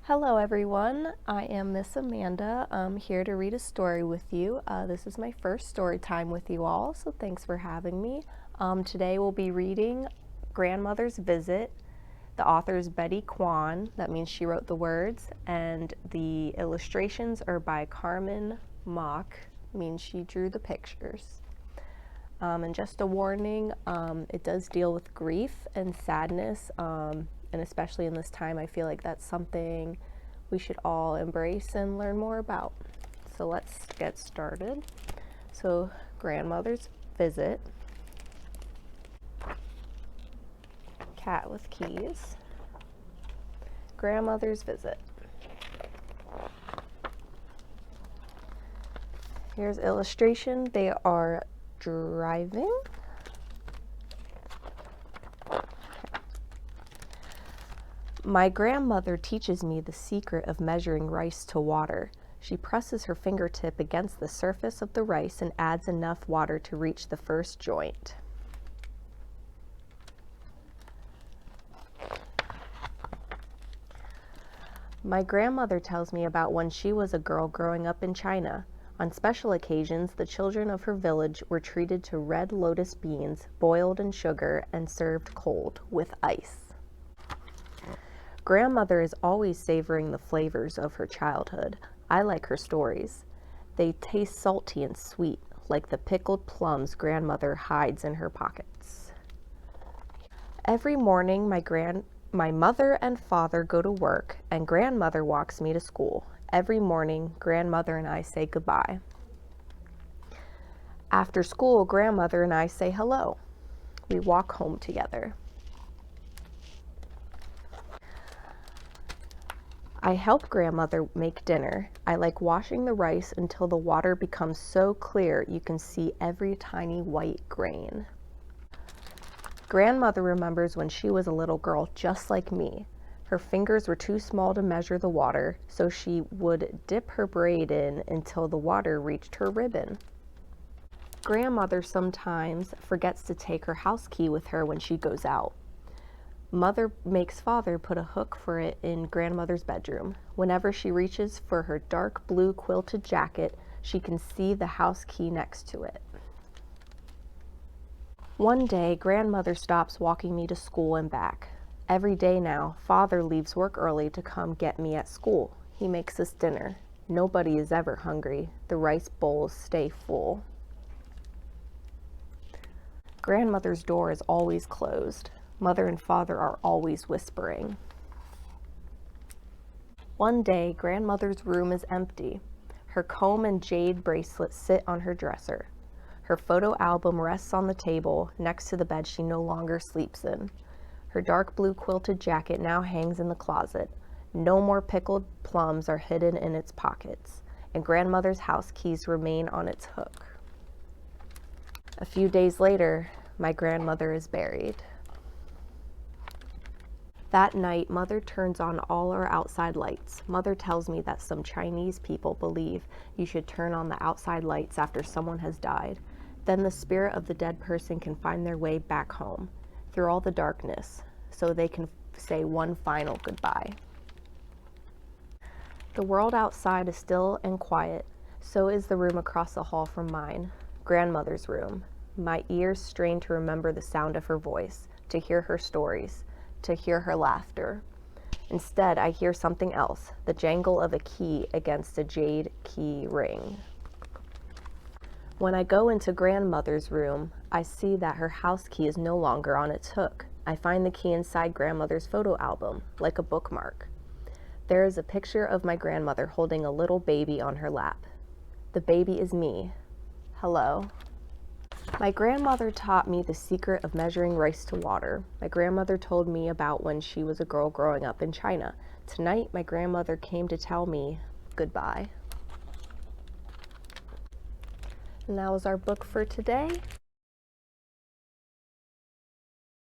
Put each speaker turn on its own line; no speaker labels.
Hello everyone, I am Miss Amanda. I'm here to read a story with you. This is my first story time with you all, so thanks for having me. Today we'll be reading Grandmother's Visit. The author is Quan, that means she wrote the words, and the illustrations are by Carmen, means she drew the pictures. And just a warning, it does deal with grief and sadness, and especially in this time, I feel like that's something we should all embrace and learn more about. So let's get started. So, Grandmother's Visit. Cat with keys. Grandmother's Visit. Here's illustration. They are driving. My grandmother teaches me the secret of measuring rice to water. She presses her fingertip against the surface of the rice and adds enough water to reach the first joint. My grandmother tells me about when she was a girl growing up in China. On special occasions, the children of her village were treated to red lotus beans, boiled in sugar and served cold with ice. Grandmother is always savoring the flavors of her childhood. I like her stories. They taste salty and sweet, like the pickled plums grandmother hides in her pockets. Every morning, my mother and father go to work, and grandmother walks me to school. Every morning, grandmother and I say goodbye. After school, grandmother and I say hello. We walk home together. I help grandmother make dinner. I like washing the rice until the water becomes so clear you can see every tiny white grain. Grandmother remembers when she was a little girl just like me. Her fingers were too small to measure the water, so she would dip her braid in until the water reached her ribbon. Grandmother sometimes forgets to take her house key with her when she goes out. Mother makes father put a hook for it in grandmother's bedroom. Whenever she reaches for her dark blue quilted jacket, she can see the house key next to it. One day, grandmother stops walking me to school and back. Every day now, father leaves work early to come get me at school. He makes us dinner. Nobody is ever hungry. The rice bowls stay full. Grandmother's door is always closed. Mother and father are always whispering. One day, grandmother's room is empty. Her comb and jade bracelet sit on her dresser. Her photo album rests on the table next to the bed she no longer sleeps in. Her dark blue quilted jacket now hangs in the closet. No more pickled plums are hidden in its pockets, and grandmother's house keys remain on its hook. A few days later, my grandmother is buried. That night, Mother turns on all our outside lights. Mother tells me that some Chinese people believe you should turn on the outside lights after someone has died. Then the spirit of the dead person can find their way back home through all the darkness, so they can say one final goodbye. The world outside is still and quiet. So is the room across the hall from mine, grandmother's room. My ears strain to remember the sound of her voice, to hear her stories, to hear her laughter. Instead, I hear something else, the jangle of a key against a jade key ring. When I go into grandmother's room, I see that her house key is no longer on its hook. I find the key inside grandmother's photo album, like a bookmark. There is a picture of my grandmother holding a little baby on her lap. The baby is me. Hello. My grandmother taught me the secret of measuring rice to water. My grandmother told me about when she was a girl growing up in China. Tonight, my grandmother came to tell me goodbye. And that was our book for today.